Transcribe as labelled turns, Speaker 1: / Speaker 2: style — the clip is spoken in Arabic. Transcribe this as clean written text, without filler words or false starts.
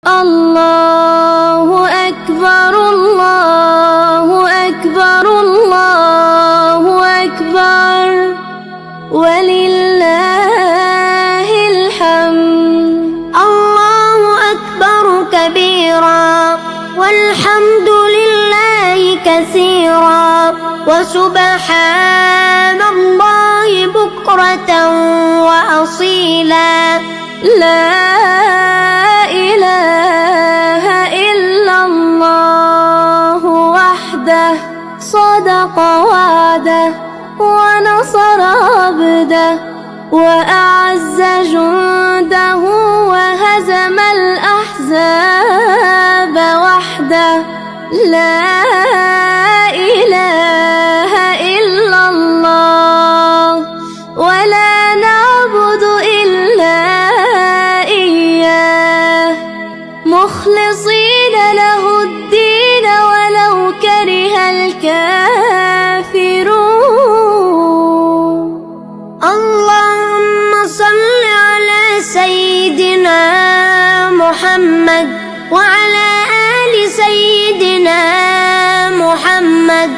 Speaker 1: الله أكبر الله أكبر الله أكبر ولله الحمد.
Speaker 2: الله أكبر كبيرا والحمد لله كثيرا وسبحان الله بكرة وأصيلا.
Speaker 1: لا إله إلا الله وحده صدق وعده ونصر عبده وأعز جنده وهزم الأحزاب وحده. لا إله إلا الله ولا نعبد إلا إياه مخلصين له الدين ولو كره الكافرون.
Speaker 2: اللهم صل على سيدنا محمد وعلى آل سيدنا محمد